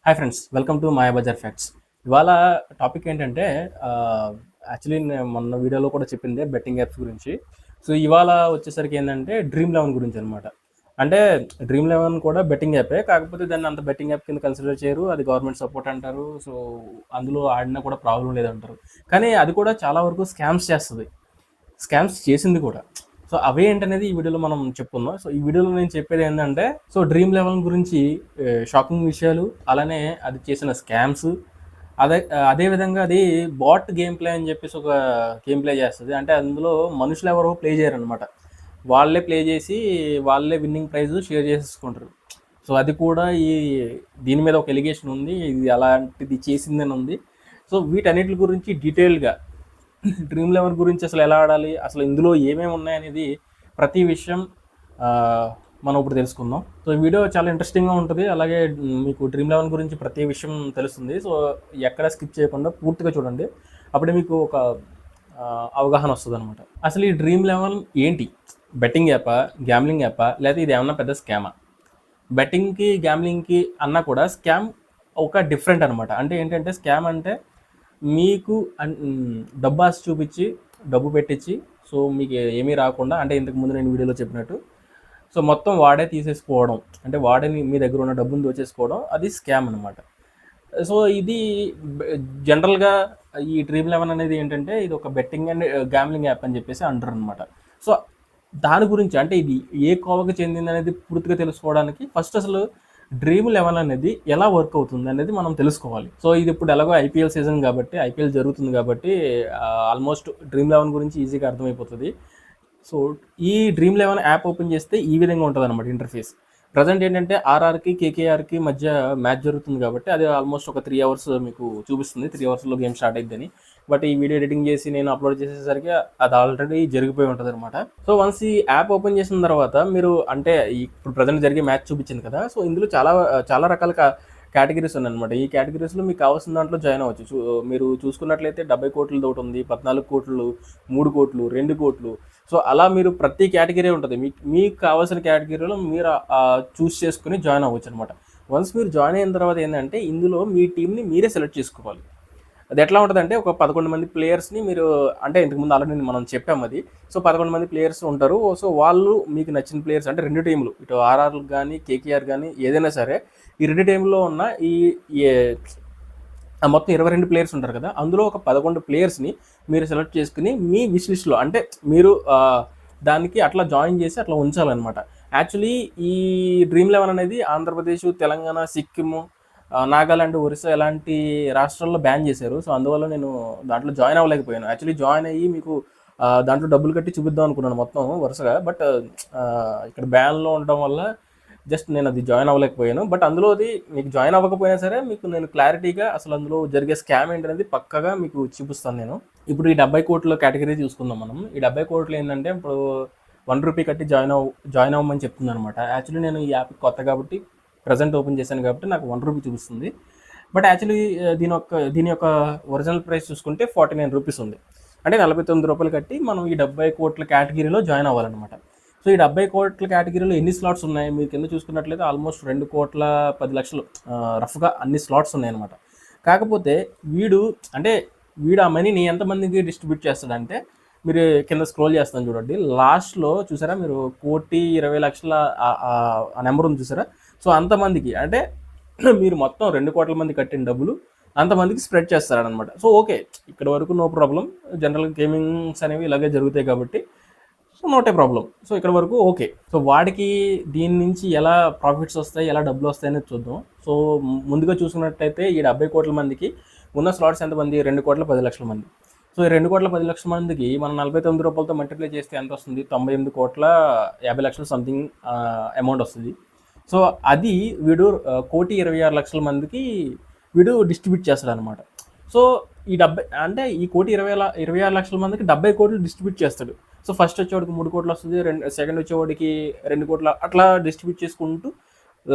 Hi friends, welcome to Mayabazar facts. ఇవాళ topic ఏంటంటే actually నేను మొన్న వీడియోలో కూడా చెప్పిందే బెట్టింగ్ యాప్స్ గురించి. సో ఇవాళ వచ్చేసరికి ఏంటంటే డ్రీమ్ లెవెన్ గురించి అనమాట. అంటే డ్రీమ్ లెవెన్ కూడా బెట్టింగ్ యాపే, కాకపోతే దాన్ని అంత బెట్టింగ్ యాప్ కింద కన్సిడర్ చేయరు. అది గవర్నమెంట్ సపోర్ట్ అంటారు. సో అందులో ఆడినా కూడా ప్రాబ్లం లేదంటారు. కానీ అది కూడా చాలా వరకు స్కామ్స్ చేస్తుంది, స్కామ్స్ చేసింది కూడా. సో అవే ఏంటనేది ఈ వీడియోలో మనం చెప్పుకుందాం. సో ఈ వీడియోలో నేను చెప్పేది ఏంటంటే, సో డ్రీమ్ లెవెన్ గురించి షాకింగ్ విషయాలు, అలానే అది చేసిన స్కామ్స్, అదేవిధంగా అది బాట్ గేమ్ ప్లే అని చెప్పేసి ఒక గేమ్ ప్లే చేస్తుంది. అంటే అందులో మనుషులు ఎవరో ప్లే చేయరనమాట, వాళ్ళే ప్లే చేసి వాళ్ళే విన్నింగ్ ప్రైజ్ షేర్ చేసేసుకుంటారు. సో అది కూడా దీని మీద ఒక ఎలిగేషన్ ఉంది, ఇది అలాంటిది చేసిందని ఉంది. సో వీటన్నిటి గురించి డీటెయిల్గా డ్రీమ్ లెవెన్ గురించి అసలు ఎలా ఆడాలి, అసలు ఇందులో ఏమేమి ఉన్నాయనేది ప్రతి విషయం మనం ఇప్పుడు తెలుసుకుందాం. సో ఈ వీడియో చాలా ఇంట్రెస్టింగ్గా ఉంటుంది, అలాగే మీకు డ్రీమ్ లెవెన్ గురించి ప్రతి విషయం తెలుస్తుంది. సో ఎక్కడ స్కిప్ చేయకుండా పూర్తిగా చూడండి, అప్పుడే మీకు ఒక అవగాహన వస్తుంది అనమాట. అసలు ఈ డ్రీమ్ లెవెన్ ఏంటి? బెట్టింగ్ యాపా, గ్యామ్లింగ్ యాపా, లేదా ఇది ఏమన్నా పెద్ద స్కామా? బెట్టింగ్కి గ్యామ్లింగ్కి అన్నా కూడా స్కామ్ ఒక డిఫరెంట్ అనమాట. అంటే ఏంటంటే స్కామ్ అంటే మీకు డబ్బు ఆశ చూపించి డబ్బు పెట్టించి, సో మీకు ఏమీ రాకుండా, అంటే ఇంతకుముందు నేను వీడియోలో చెప్పినట్టు, సో మొత్తం వాడే తీసేసుకోవడం, అంటే వాడే మీ దగ్గర ఉన్న డబ్బును దోచేసుకోవడం, అది స్కామ్ అనమాట. సో ఇది జనరల్గా ఈ డ్రీమ్ లెవెన్ అనేది ఏంటంటే ఇది ఒక బెట్టింగ్ అండ్ గ్యామ్లింగ్ యాప్ అని చెప్పేసి అంటారు అనమాట. సో దాని గురించి, అంటే ఇది ఏ కోవకు చెందింది అనేది పూర్తిగా తెలుసుకోవడానికి ఫస్ట్ అసలు డ్రీమ్ లెవెన్ అనేది ఎలా వర్క్ అవుతుంది అనేది మనం తెలుసుకోవాలి. సో ఇది ఇప్పుడు ఎలాగో ఐపీఎల్ సీజన్ కాబట్టి, ఐపీఎల్ జరుగుతుంది కాబట్టి ఆల్మోస్ట్ డ్రీమ్ లెవెన్ గురించి ఈజీగా అర్థమైపోతుంది. సో ఈ డ్రీమ్ లెవెన్ యాప్ ఓపెన్ చేస్తే ఈ విధంగా ఉంటుంది అనమాట ఇంటర్ఫేస్. ప్రజెంట్ ఏంటంటే ఆర్ఆర్కి కేకేఆర్కి మధ్య మ్యాచ్ జరుగుతుంది కాబట్టి అది ఆల్మోస్ట్ ఒక 3 అవర్స్ మీకు చూపిస్తుంది, 3 అవర్స్లో గేమ్ స్టార్ట్ అయిద్దని. బట్ ఈ వీడియో ఎడిటింగ్ చేసి నేను అప్లోడ్ చేసేసరికి అది ఆల్రెడీ జరిగిపోయి ఉంటుంది అనమాట. సో వన్స్ ఈ యాప్ ఓపెన్ చేసిన తర్వాత మీరు, అంటే ఇప్పుడు ప్రజెంట్ జరిగే మ్యాచ్ చూపించింది కదా, సో ఇందులో చాలా చాలా రకాల కేటగిరీస్ ఉన్నాయన్నమాట. ఈ కేటగిరీస్లో మీకు కావాల్సిన దాంట్లో జాయిన్ అవ్వచ్చు. మీరు చూసుకున్నట్లయితే 70 కోట్లది ఒకటి ఉంది, 14 కోట్లు, 3 కోట్లు, 2 కోట్లు. సో అలా మీరు ప్రతి కేటగిరీ ఉంటుంది, మీకు కావాల్సిన కేటగిరీలో మీరు చూస్ చేసుకుని జాయిన్ అవ్వచ్చు అనమాట. వన్స్ మీరు జాయిన్ అయిన తర్వాత ఏంటంటే ఇందులో మీ టీంని మీరే సెలెక్ట్ చేసుకోవాలి. అది ఎట్లా ఉంటుందంటే ఒక 11 మంది ప్లేయర్స్ని మీరు, అంటే ఇంతకుముందు ఆల్రెడీ మనం చెప్పాము అది. సో 11 మంది ప్లేయర్స్ ఉంటారు. సో వాళ్ళు మీకు నచ్చిన ప్లేయర్స్, అంటే రెండు టీంలు, ఇటు ఆర్ఆర్ కానీ కేకేఆర్ కానీ ఏదైనా సరే, ఈ రెండు టీంలో ఉన్న మొత్తం 22 ప్లేయర్స్ ఉంటారు కదా, అందులో ఒక 11 ప్లేయర్స్ని మీరు సెలెక్ట్ చేసుకుని మీ విష్ లిస్ట్లో, అంటే మీరు దానికి అట్లా జాయిన్ చేసి అట్లా ఉంచాలన్నమాట. యాక్చువల్లీ ఈ డ్రీమ్ లెవెన్ అనేది ఆంధ్రప్రదేశ్, తెలంగాణ, సిక్కిము, నాగాలాండ్, ఒరిస్సా ఇలాంటి రాష్ట్రాల్లో బ్యాన్ చేశారు. సో అందువల్ల నేను దాంట్లో జాయిన్ అవ్వలేకపోయాను. యాక్చువల్లీ జాయిన్ అయ్యి మీకు దాంట్లో డబ్బులు కట్టి చూపిద్దాం అనుకున్నాను మొత్తం వరుసగా, బట్ ఇక్కడ బ్యాన్లో ఉండడం వల్ల జస్ట్ నేను అది జాయిన్ అవ్వలేకపోయాను. బట్ అందులో అది మీకు జాయిన్ అవ్వకపోయినా సరే మీకు నేను క్లారిటీగా అసలు అందులో జరిగే స్కామ్ ఏంటనేది పక్కగా మీకు చూపిస్తాను నేను. ఇప్పుడు ఈ 70 కోట్ల కేటగిరీ చూసుకుందాం మనం. ఈ 70 కోట్లు ఏంటంటే ఇప్పుడు ₹1 కట్టి జాయిన్ అవ్వమని చెప్తుంది అనమాట. యాక్చువల్లీ నేను ఈ యాప్ కొత్త కాబట్టి ప్రజెంట్ ఓపెన్ చేశాను కాబట్టి నాకు ₹1 చూపిస్తుంది. బట్ యాక్చువల్లీ దీని యొక్క ఒరిజినల్ ప్రైస్ చూసుకుంటే ₹49 ఉంది. అంటే ₹49 కట్టి మనం ఈ 70 కోట్ల కేటగిరీలో జాయిన్ అవ్వాలన్నమాట. సో ఈ 70 కోట్ల కేటగిరీలో ఎన్ని స్లాట్స్ ఉన్నాయి మీరు కింద చూసుకున్నట్లయితే ఆల్మోస్ట్ 2,10,00,000 రఫ్గా అన్ని స్లాట్స్ ఉన్నాయన్నమాట. కాకపోతే వీడు ఆ మనీని ఎంతమందికి డిస్ట్రిబ్యూట్ చేస్తాడంటే, మీరు కింద స్క్రోల్ చేస్తాను చూడండి, లాస్ట్లో చూసారా మీరు 1,20,00,000 ఆ నెంబర్ ఉంది చూసారా. సో అంతమందికి, అంటే మీరు మొత్తం 2 కోట్ల మంది కట్టిన డబ్బులు అంతమందికి స్ప్రెడ్ చేస్తారనమాట. సో ఓకే, ఇక్కడ వరకు నో ప్రాబ్లం. జనరల్గా గేమింగ్స్ అనేవి ఇలాగే జరుగుతాయి కాబట్టి సో నోటే ప్రాబ్లం. సో ఇక్కడ వరకు ఓకే. సో వాడికి దీని నుంచి ఎలా ప్రాఫిట్స్ వస్తాయి, ఎలా డబ్బులు వస్తాయి అనేది చూద్దాం. సో ముందుగా చూసుకున్నట్టయితే ఈ 70 కోట్ల మందికి ఉన్న స్లాట్స్ ఎంతమంది? 2,10,00,000 మంది. సో ఈ 2,10,00,000 మందికి మనం ₹49తో మల్టిప్లై చేస్తే ఎంత వస్తుంది? 98,50,00,000 సంథింగ్ అమౌంట్ వస్తుంది. సో అది వీడు 1,26,00,000 మందికి వీడు డిస్ట్రిబ్యూట్ చేస్తాడు అనమాట. సో ఈ 1,26,00,000 మందికి 70 కోట్లు డిస్ట్రిబ్యూట్ చేస్తాడు. సో ఫస్ట్ వచ్చేవాడికి 3 కోట్లు వస్తుంది, సెకండ్ వచ్చేవాడికి 2 కోట్లు, అట్లా డిస్ట్రిబ్యూట్ చేసుకుంటూ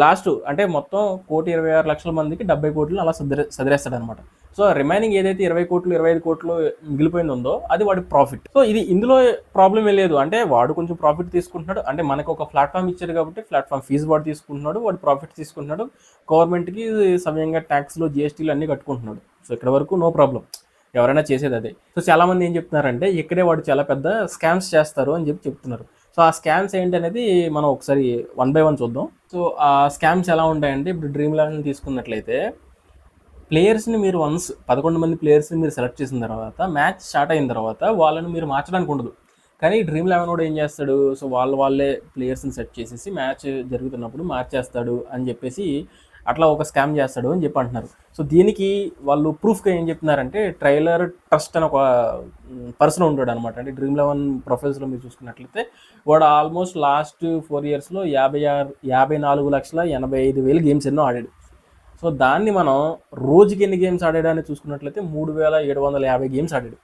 లాస్ట్ అంటే మొత్తం 1,26,00,000 మందికి 70 కోట్లు అలా సదిరేస్తాడు అనమాట. సో రిమైనింగ్ ఏదైతే 20 కోట్లు 25 కోట్లు మిగిలిపోయింది ఉందో అది వాడి ప్రాఫిట్. సో ఇది ఇందులో ప్రాబ్లం ఏ లేదు. అంటే వాడు కొంచెం ప్రాఫిట్ తీసుకుంటున్నాడు, అంటే మనకు ఒక ప్లాట్ఫామ్ ఇచ్చారు కాబట్టి ప్లాట్ఫామ్ ఫీజు వాడు తీసుకుంటున్నాడు, వాడు ప్రాఫిట్ తీసుకుంటున్నాడు, గవర్నమెంట్కి సమయంగా ట్యాక్స్లు జిఎస్టీలు అన్నీ కట్టుకుంటున్నాడు. సో ఇక్కడ వరకు నో ప్రాబ్లం, ఎవరైనా చేసేది అదే. సో చాలామంది ఏం చెప్తున్నారంటే ఇక్కడే వాడు చాలా పెద్ద స్కామ్స్ చేస్తారు అని చెప్తున్నారు. సో ఆ స్కామ్స్ ఏంటి అనేది మనం ఒకసారి 1 by 1 చూద్దాం. సో ఆ స్కామ్స్ ఎలా ఉంటాయంటే, ఇప్పుడు డ్రీమ్ 11 తీసుకున్నట్లయితే ప్లేయర్స్ని మీరు 11 మంది ప్లేయర్స్ని మీరు సెలెక్ట్ చేసిన తర్వాత మ్యాచ్ స్టార్ట్ అయిన తర్వాత వాళ్ళని మీరు మార్చడానికి ఉండదు. కానీ డ్రీమ్ 11 కూడా ఏం చేస్తాడు, సో వాళ్ళే ప్లేయర్స్ని సెట్ చేసేసి మ్యాచ్ జరుగుతున్నప్పుడు మార్చేస్తాడు అని చెప్పేసి అట్లా ఒక స్కామ్ చేస్తాడు అని చెప్పి అంటున్నారు. సో దీనికి వాళ్ళు ప్రూఫ్గా ఏం చెప్తున్నారంటే, ట్రైలర్ ట్రస్ట్ అని ఒక పర్సన్ ఉంటాడు అనమాట. అంటే డ్రీమ్ 11 ప్రొఫైల్స్లో మీరు చూసుకున్నట్లయితే వాడు ఆల్మోస్ట్ లాస్ట్ 4 yearsలో 54,85,000 గేమ్స్ ఎన్నో ఆడాడు. సో దాన్ని మనం రోజుకి ఎన్ని గేమ్స్ ఆడాడని చూసుకున్నట్లయితే 3,750 గేమ్స్ ఆడాడు.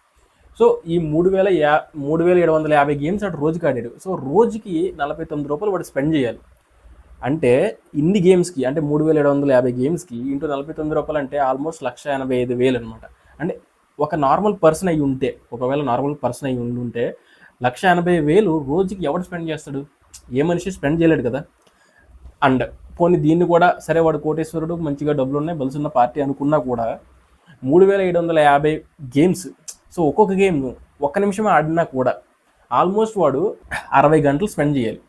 సో ఈ 3,750 గేమ్స్ ఆడు రోజుకి ఆడాడు. సో రోజుకి 49 రూపాయలు వాడు స్పెండ్ చేయాలి. అంటే ఇన్ని గేమ్స్కి, అంటే 3,750 గేమ్స్కి ఇంటూ 49 రూపాయలు అంటే ఆల్మోస్ట్ 1,85,000 అనమాట. అంటే ఒక నార్మల్ పర్సన్ అయి ఉంటే, ఒకవేళ నార్మల్ పర్సన్ అయి ఉంటే 1,80,000 రోజుకి ఎవడు స్పెండ్ చేస్తాడు? ఏ మనిషి స్పెండ్ చేయలేడు కదా. అండ్ పోనీ దీన్ని కూడా సరే వాడు కోటేశ్వరుడు, మంచిగా డబ్బులు ఉన్నాయి, బలుసున్న పార్టీ అనుకున్నా కూడా 3,750 గేమ్స్, సో ఒక్కొక్క గేమ్ 1 నిమిషం ఆడినా కూడా ఆల్మోస్ట్ వాడు 60 గంటలు స్పెండ్ చేయాలి.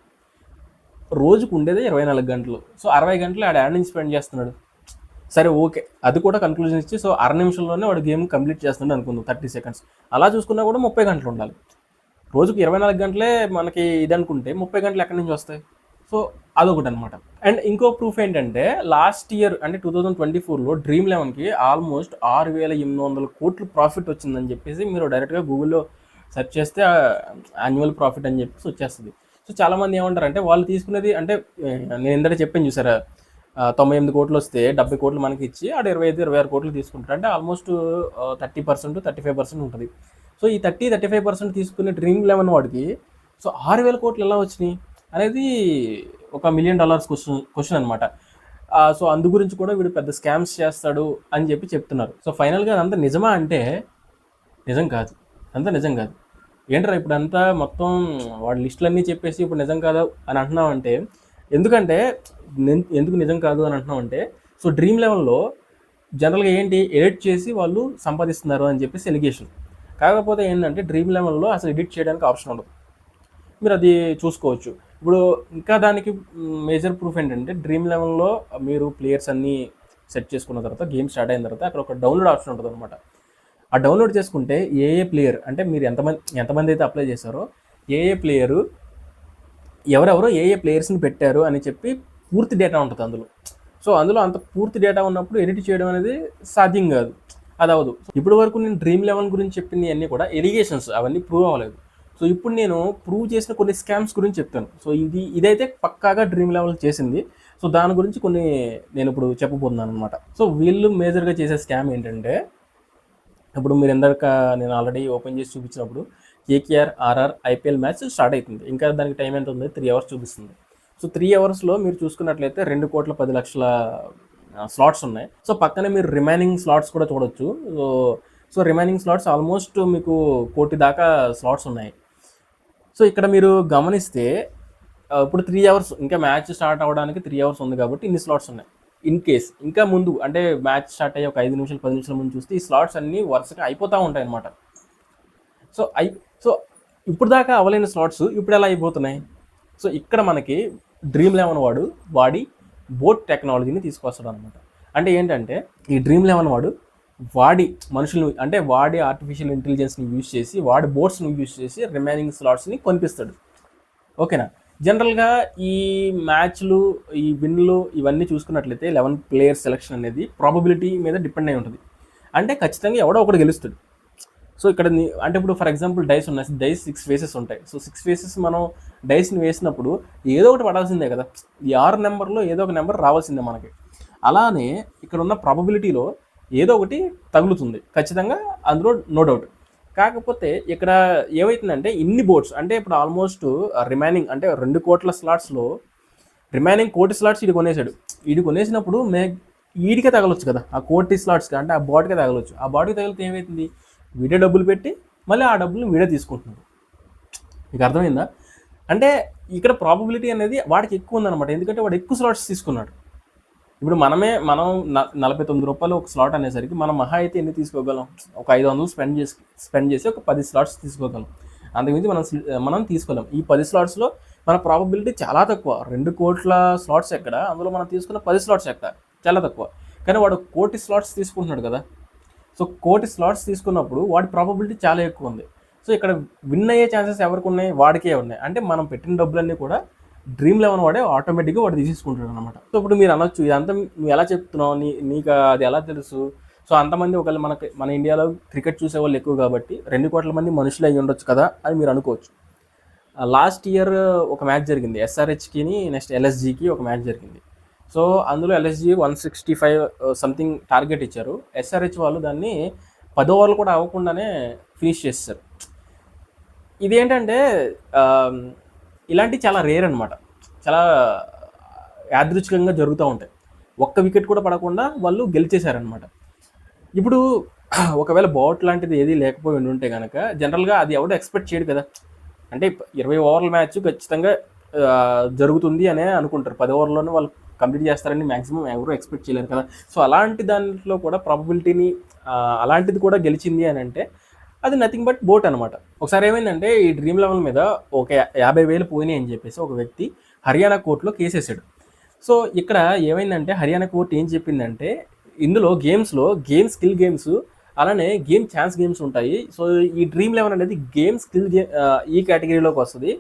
రోజుకు ఉండేదే 24 గంటలు. సో 60 గంటలు ఆడ నుంచి స్పెండ్ చేస్తున్నాడు. సరే ఓకే, అది కూడా కన్క్లూజన్ ఇచ్చి సో 6 నిమిషంలోనే వాడు గేమ్ కంప్లీట్ చేస్తున్నాడు అనుకుందాం, 30 seconds. అలా చూసుకున్నా కూడా 30 గంటలు ఉండాలి. రోజుకు 24 గంటలే మనకి ఇది అనుకుంటే 30 గంటలు ఎక్కడి నుంచి వస్తాయి? సో అదొకటి అనమాట. అండ్ ఇంకో ప్రూఫ్ ఏంటంటే, లాస్ట్ ఇయర్ అంటే 2024లో డ్రీమ్ 11కి ఆల్మోస్ట్ 6,800 కోట్లు ప్రాఫిట్ వచ్చిందని చెప్పేసి మీరు డైరెక్ట్గా గూగుల్లో సెర్చ్ చేస్తే యాన్యువల్ ప్రాఫిట్ అని చెప్పేసి వచ్చేస్తుంది. సో చాలామంది ఏమంటారంటే, వాళ్ళు తీసుకునేది అంటే నేను ఇందాక చెప్పాను చూసారా, 98 కోట్లు వస్తే 70 కోట్లు మనకి ఇచ్చి ఆడ 25-26 కోట్లు తీసుకుంటారు. అంటే ఆల్మోస్ట్ 30% 35% ఉంటుంది. సో ఈ 30-35% తీసుకునే డ్రీమ్ 11 వాడికి సో 6,000 కోట్లు ఎలా వచ్చినాయి అనేది ఒక $1 million క్వశ్చన్ అనమాట. సో అందు గురించి కూడా వీడు పెద్ద స్కామ్స్ చేస్తాడు అని చెప్పి చెప్తున్నారు. సో ఫైనల్గా అదంతా నిజమా అంటే నిజం కాదు, అంతా నిజం కాదు. ఏంట్రా ఇప్పుడు అంతా మొత్తం వాడి లిస్టులన్నీ చెప్పేసి ఇప్పుడు నిజం కాదు అని అంటున్నామంటే, ఎందుకంటే ఎందుకు నిజం కాదు అని అంటున్నామంటే, సో డ్రీమ్ 11లో జనరల్గా ఏంటి, ఎడిట్ చేసి వాళ్ళు సంపాదిస్తున్నారు అని చెప్పేసి ఎలిగేషన్. కాకపోతే ఏంటంటే డ్రీమ్ 11లో అసలు ఎడిట్ చేయడానికి ఆప్షన్ ఉండదు, మీరు అది చూసుకోవచ్చు. ఇప్పుడు ఇంకా దానికి మేజర్ ప్రూఫ్ ఏంటంటే, డ్రీమ్ 11లో మీరు ప్లేయర్స్ అన్నీ సెట్ చేసుకున్న తర్వాత గేమ్ స్టార్ట్ అయిన తర్వాత అక్కడ ఒక డౌన్లోడ్ ఆప్షన్ ఉంటుంది అనమాట. ఆ డౌన్లోడ్ చేసుకుంటే ఏ ప్లేయర్ అంటే మీరు ఎంతమంది అయితే అప్లై చేశారో ఏ ప్లేయరు ఎవరెవరో ఏ ప్లేయర్స్ని పెట్టారు అని చెప్పి పూర్తి డేటా ఉంటుంది అందులో. సో అందులో అంత పూర్తి డేటా ఉన్నప్పుడు ఎడిట్ చేయడం అనేది సాధ్యం కాదు, అది అవ్వదు. ఇప్పటి వరకు నేను డ్రీమ్ 11 గురించి చెప్పింది అన్నీ కూడా ఎలిగేషన్స్, అవన్నీ ప్రూవ్ అవ్వలేదు. సో ఇప్పుడు నేను ప్రూవ్ చేసిన కొన్ని స్కామ్స్ గురించి చెప్తాను. సో ఇదైతే పక్కాగా డ్రీమ్ 11 చేసింది. సో దాని గురించి కొన్ని నేను ఇప్పుడు చెప్పబోతున్నాను అనమాట. సో వీళ్ళు మేజర్గా చేసే స్కామ్ ఏంటంటే, ఇప్పుడు మీరు ఇందాక నేను ఆల్రెడీ ఓపెన్ చేసి చూపించినప్పుడు KKR RR IPL match start అవుతుంది. ఇంకా దానికి టైం ఎంత ఉంది, 3 hours చూపిస్తుంది. సో 3 hours మీరు చూసుకున్నట్లయితే 2,10,00,000 స్లాట్స్ ఉన్నాయి. సో పక్కనే మీరు రిమైనింగ్ స్లాట్స్ కూడా చూడొచ్చు. సో రిమైనింగ్ స్లాట్స్ ఆల్మోస్ట్ మీకు 1 కోటి దాకా స్లాట్స్ ఉన్నాయి. సో ఇక్కడ మీరు గమనిస్తే ఇప్పుడు 3 hours ఇంకా మ్యాచ్ స్టార్ట్ అవ్వడానికి 3 hours ఉంది కాబట్టి ఇన్ని స్లాట్స్ ఉన్నాయి. ఇన్ కేస్ ఇంకా ముందు అంటే మ్యాచ్ స్టార్ట్ అయ్యి ఒక 5 నిమిషాలు 10 నిమిషాల ముందు చూస్తే ఈ స్లాట్స్ అన్నీ వరుసగా అయిపోతూ ఉంటాయి అన్నమాట. సో ఇప్పుడు దాకా అవ్వలేని స్లాట్స్ ఇప్పుడు ఎలా అయిపోతున్నాయి? సో ఇక్కడ మనకి డ్రీమ్ 11 వాడి బోట్ టెక్నాలజీని తీసుకొస్తాడు అనమాట. అంటే ఏంటంటే ఈ డ్రీమ్ 11 వాడి మనుషులను అంటే వాడి ఆర్టిఫిషియల్ ఇంటెలిజెన్స్ని యూజ్ చేసి వాడి బోట్స్ని యూజ్ చేసి రిమైనింగ్ స్లాట్స్ని కొనిపిస్తాడు. ఓకేనా? జనరల్గా ఈ మ్యాచ్లు ఈ విన్లు ఇవన్నీ చూసుకున్నట్లయితే 11 players సెలెక్షన్ అనేది ప్రాబబిలిటీ మీద డిపెండ్ అయి ఉంటుంది. అంటే ఖచ్చితంగా ఎవడో ఒకటి గెలుస్తాడు. సో ఇక్కడ అంటే ఇప్పుడు ఫర్ ఎగ్జాంపుల్ డైస్ ఉన్నాయి, డైస్ 6 faces ఉంటాయి. సో 6 faces మనం డైస్ని వేసినప్పుడు ఏదో ఒకటి పడాల్సిందే కదా, ఈ 6 నెంబర్లో ఏదో ఒక నెంబర్ రావాల్సిందే మనకి. అలానే ఇక్కడ ఉన్న ప్రాబబిలిటీలో ఏదో ఒకటి తగులుతుంది ఖచ్చితంగా, అందులో నో డౌట్. కాకపోతే ఇక్కడ ఏమవుతుందంటే ఇన్ని బోట్స్ అంటే ఇప్పుడు ఆల్మోస్ట్ రిమైనింగ్ అంటే 2 కోట్ల స్లాట్స్లో రిమైనింగ్ కోటి స్లాట్స్ ఈడు కొనేసాడు. ఈడు కొనేసినప్పుడు ఈడికే తగలొచ్చు కదా, ఆ కోటి స్లాట్స్కి, అంటే ఆ బాట్కే తగలొచ్చు. ఆ బాట్కి తగిలితే ఏమవుతుంది, వీడే డబ్బులు పెట్టి మళ్ళీ ఆ డబ్బులు వీడే తీసుకుంటున్నాడు. మీకు అర్థమైందా? అంటే ఇక్కడ ప్రాబబిలిటీ అనేది వాడికి ఎక్కువ ఉందన్నమాట, ఎందుకంటే వాడు ఎక్కువ స్లాట్స్ తీసుకున్నాడు. ఇప్పుడు మనం 49 రూపాయలు ఒక స్లాట్ అనేసరికి మనం మహా అయితే ఎన్ని తీసుకోగలం, ఒక 500 స్పెండ్ చేసి ఒక 10 స్లాట్స్ తీసుకోగలం. అంతకుమించి మనం తీసుకోలేం. ఈ 10 స్లాట్స్లో మన ప్రాబబిలిటీ చాలా తక్కువ. 2 కోట్ల స్లాట్స్ ఎక్కడ, అందులో మనం తీసుకున్న 10 స్లాట్స్ ఎక్కడ, చాలా తక్కువ. కానీ వాడు కోటి స్లాట్స్ తీసుకుంటున్నాడు కదా. సో కోటి స్లాట్స్ తీసుకున్నప్పుడు వాడి ప్రాబబిలిటీ చాలా ఎక్కువ ఉంది. సో ఇక్కడ విన్ అయ్యే ఛాన్సెస్ ఎవరికి ఉన్నాయి, వాడికే ఉన్నాయి. అంటే మనం పెట్టిన డబ్బులన్నీ కూడా డ్రీమ్11 వాడే ఆటోమేటిక్గా వాడు తీసేసుకుంటాడు అనమాట. సో ఇప్పుడు మీరు అనొచ్చు, ఇదంతా నువ్వు ఎలా చెప్తున్నావు, నీకు అది ఎలా తెలుసు? సో అంతమంది ఒకవేళ మన ఇండియాలో క్రికెట్ చూసే వాళ్ళు ఎక్కువ కాబట్టి 2 కోట్ల మంది మనుషులు అయ్యి ఉండొచ్చు కదా అని మీరు అనుకోవచ్చు. లాస్ట్ ఇయర్ ఒక మ్యాచ్ జరిగింది, SRHకి నెక్స్ట్ LSGకి ఒక మ్యాచ్ జరిగింది. సో అందులో LSG 165 సంథింగ్ టార్గెట్ ఇచ్చారు. SRH వాళ్ళు దాన్ని 10 ఓవర్లు కూడా అవ్వకుండానే ఫినిష్ చేస్తారు. ఇదేంటంటే ఇలాంటివి చాలా రేర్ అనమాట, చాలా యాదృచ్ఛికంగా జరుగుతూ ఉంటాయి. ఒక్క వికెట్ కూడా పడకుండా వాళ్ళు గెలిచేశారనమాట. ఇప్పుడు ఒకవేళ బాట్ లాంటిది ఏది లేకపోయి ఉంటే కనుక జనరల్గా అది ఎవడో ఎక్స్పెక్ట్ చేయడు కదా. అంటే 20 ఓవర్ల మ్యాచ్ ఖచ్చితంగా జరుగుతుంది అనే అనుకుంటారు, 10 ఓవర్లోనే వాళ్ళు కంప్లీట్ చేస్తారని మ్యాక్సిమం ఎవరు ఎక్స్పెక్ట్ చేయలేరు కదా. సో అలాంటి దాంట్లో కూడా ప్రాబబిలిటీని అలాంటిది కూడా గెలిచింది అని అంటే అది నథింగ్ బట్ బోట్ అనమాట. ఒకసారి ఏమైందంటే ఈ డ్రీమ్11 మీద ఒక 50,000 పోయినాయి అని చెప్పేసి ఒక వ్యక్తి హర్యానా కోర్టులో కేసేసాడు. సో ఇక్కడ ఏమైందంటే హర్యానా కోర్టు ఏం చెప్పిందంటే, ఇందులో గేమ్ స్కిల్ గేమ్స్ అలానే గేమ్ ఛాన్స్ గేమ్స్ ఉంటాయి. సో ఈ డ్రీమ్11 అనేది గేమ్ స్కిల్ ఈ కేటగిరీలోకి వస్తుంది.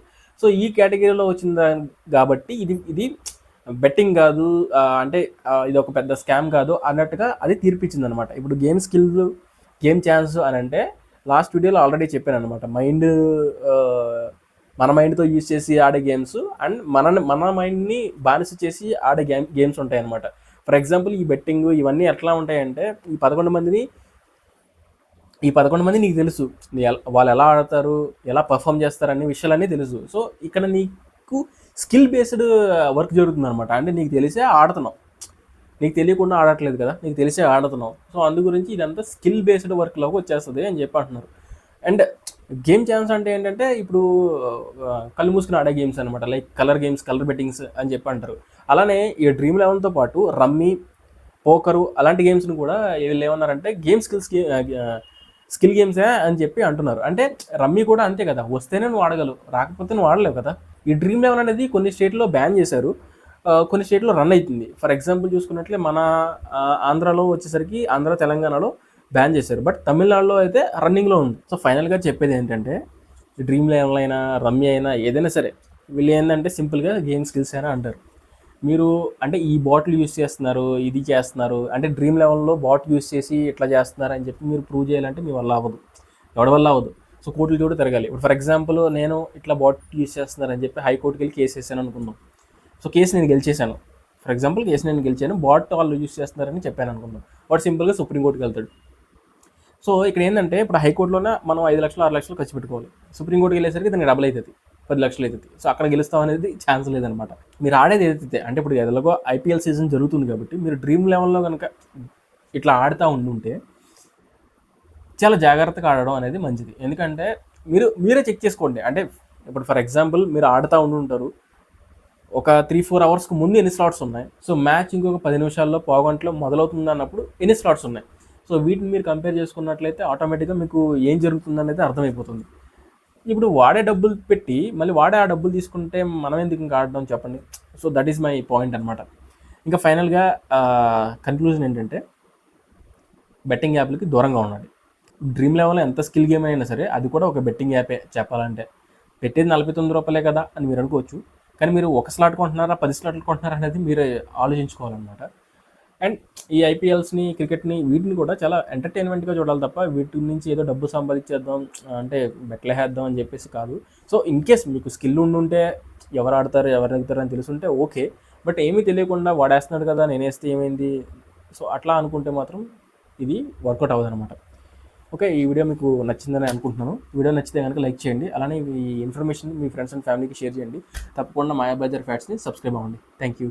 సో ఈ కేటగిరీలో వచ్చింది కాబట్టి ఇది బెట్టింగ్ కాదు, అంటే ఇది ఒక పెద్ద స్కామ్ కాదు అన్నట్టుగా అది తీర్పిచ్చింది అనమాట. ఇప్పుడు గేమ్ స్కిల్ గేమ్ ఛాన్స్ అని అంటే లాస్ట్ వీడియోలో ఆల్రెడీ చెప్పాను అనమాట. మన మైండ్తో యూజ్ చేసి ఆడే గేమ్స్ అండ్ మన మైండ్ని బానిస చేసి ఆడే గేమ్స్ ఉంటాయి అనమాట. ఫర్ ఎగ్జాంపుల్ ఈ బెట్టింగ్ ఇవన్నీ ఎట్లా ఉంటాయంటే, ఈ 11 మంది నీకు తెలుసు, వాళ్ళు ఎలా ఆడతారు, ఎలా పర్ఫామ్ చేస్తారు అనే విషయాలన్నీ తెలుసు. సో ఇక్కడ నీకు స్కిల్ బేస్డ్ వర్క్ జరుగుతుంది అనమాట. అంటే నీకు తెలిసే ఆడుతున్నావు, నీకు తెలియకుండా ఆడట్లేదు కదా, నీకు తెలిసే ఆడుతున్నావు. సో అందు గురించి ఇదంతా స్కిల్ బేస్డ్ వర్క్లోకి వచ్చేస్తుంది అని చెప్పి అంటున్నారు. అండ్ గేమ్ ఛాన్స్ అంటే ఏంటంటే ఇప్పుడు కళ్ళు మూసుకుని ఆడే గేమ్స్ అనమాట, like colour games, colour bettings అని చెప్పి అంటారు. అలానే ఈ డ్రీమ్11తో పాటు రమ్మీ, పోకరు అలాంటి గేమ్స్ని కూడా వీళ్ళు ఏమన్నారంటే స్కిల్ గేమ్సే అని చెప్పి అంటున్నారు. అంటే రమ్మీ కూడా అంతే కదా, వస్తేనే నువ్వు ఆడగలవు, రాకపోతే నువ్వు ఆడలేవు కదా. ఈ డ్రీమ్11 అనేది కొన్ని స్టేట్లో బ్యాన్ చేశారు, కొన్ని స్టేట్లో రన్ అవుతుంది. ఫర్ ఎగ్జాంపుల్ చూసుకున్నట్లే మన ఆంధ్రాలో వచ్చేసరికి ఆంధ్ర తెలంగాణలో బ్యాన్ చేశారు, బట్ తమిళనాడులో అయితే రన్నింగ్లో ఉంది. సో ఫైనల్గా చెప్పేది ఏంటంటే డ్రీమ్11 అయినా రమ్మీ అయినా ఏదైనా సరే వీళ్ళు ఏంటంటే సింపుల్గా గేమ్ స్కిల్స్ అయినా అంటారు. మీరు అంటే ఈ బాటిల్ యూస్ చేస్తున్నారు, ఇది చేస్తున్నారు అంటే డ్రీమ్11లో బాట్ యూస్ చేసి ఇట్లా చేస్తున్నారు అని చెప్పి మీరు ప్రూవ్ చేయాలంటే మీ వల్ల అవ్వదు, ఎవరి వల్ల అవ్వదు. సో కోర్టులు చూడ తిరగాలి. ఇప్పుడు ఫర్ ఎగ్జాంపుల్ నేను ఇట్లా బాట్ యూస్ చేస్తున్నారని చెప్పి హైకోర్టుకి వెళ్ళి కేసు వేసాను అనుకుందాం. సో కేసు నేను గెలిచేశాను, ఫర్ ఎగ్జాంపుల్ కేసు నేను గెలిచాను, బాట్ వాళ్ళు యూస్ చేస్తున్నారని చెప్పాను అనుకుందాం. వాడు సింపుల్గా సుప్రీంకోర్టుకి వెళ్తాడు. సో ఇక్కడ ఏంటంటే ఇప్పుడు హైకోర్టులోనే మనం 5 లక్షలు 6 లక్షలు ఖర్చు పెట్టుకోవాలి, సుప్రీంకోర్టుకి వెళ్ళేసరికి దానికి డబుల్ అవుతుంది, 10 లక్షలు అవుతుంది. సో అక్కడ గెలుస్తాం అనేది ఛాన్స్ లేదనమాట. మీరు ఆడేది ఏదైతే అంటే ఇప్పుడు ఎలాగో IPL సీజన్ జరుగుతుంది కాబట్టి మీరు డ్రీమ్11లో కనుక ఇట్లా ఆడుతూ ఉండుంటే చాలా జాగ్రత్తగా ఆడడం అనేది మంచిది. ఎందుకంటే మీరే చెక్ చేసుకోండి. అంటే ఇప్పుడు ఫర్ ఎగ్జాంపుల్ మీరు ఆడుతూ ఉండుంటారు, ఒక 3-4 అవర్స్కి ముందు ఎన్ని స్లాట్స్ ఉన్నాయి, సో మ్యాచ్ ఇంకొక 10 నిమిషాల్లో పావుగంటలో మొదలవుతుంది అన్నప్పుడు ఎన్ని స్లాట్స్ ఉన్నాయి. సో వీటిని మీరు కంపేర్ చేసుకున్నట్లయితే ఆటోమేటిక్గా మీకు ఏం జరుగుతుంది అనేది అర్థమైపోతుంది. ఇప్పుడు వాడే డబ్బులు పెట్టి మళ్ళీ వాడే ఆ డబ్బులు తీసుకుంటే మనం ఎందుకు ఇంకా ఆడడం చెప్పండి. So that is my point అనమాట. ఇంకా ఫైనల్గా కన్క్లూజన్ ఏంటంటే బెట్టింగ్ యాప్లకి దూరంగా ఉండాలి. డ్రీమ్11 ఎంత స్కిల్ గేమ్ అయినా సరే అది కూడా ఒక బెట్టింగ్ యాపే చెప్పాలంటే. పెట్టేది 49 రూపాయలే కదా అని మీరు అనుకోవచ్చు, కానీ మీరు ఒక స్లాట్ కొంటున్నారా 10 స్లాట్లు కొంటున్నారా అనేది మీరు ఆలోచించుకోవాలన్నమాట. అండ్ ఈ IPLస్ని క్రికెట్ని వీటిని కూడా చాలా ఎంటర్టైన్మెంట్గా చూడాలి తప్ప వీటి నుంచి ఏదో డబ్బు సంపాదించేద్దాం అంటే బెట్లే వేద్దాం అని చెప్పేసి కాదు. సో ఇన్ కేస్ మీకు స్కిల్ ఉండుంటే ఎవరు ఆడతారు ఎవరు నెగ్గుతారు అని తెలుసుంటే ఓకే, బట్ ఏమీ తెలియకుండా వాడేస్తున్నాడు కదా నేనేస్తే ఏమైంది, సో అట్లా అనుకుంటే మాత్రం ఇది వర్కౌట్ అవ్వదు అనమాట. ఓకే, ఈ వీడియో మీకు నచ్చిందని అనుకుంటున్నాను. వీడియో నచ్చితే కనుక లైక్ చేయండి. అలానే ఈ ఇన్ఫర్మేషన్ మీ ఫ్రెండ్స్ అండ్ ఫ్యామిలీకి షేర్ చేయండి. తప్పకుండా మాయాబజార్ ఫ్యాక్ట్స్ని సబ్స్క్రైబ్ అవ్వండి. Thank you.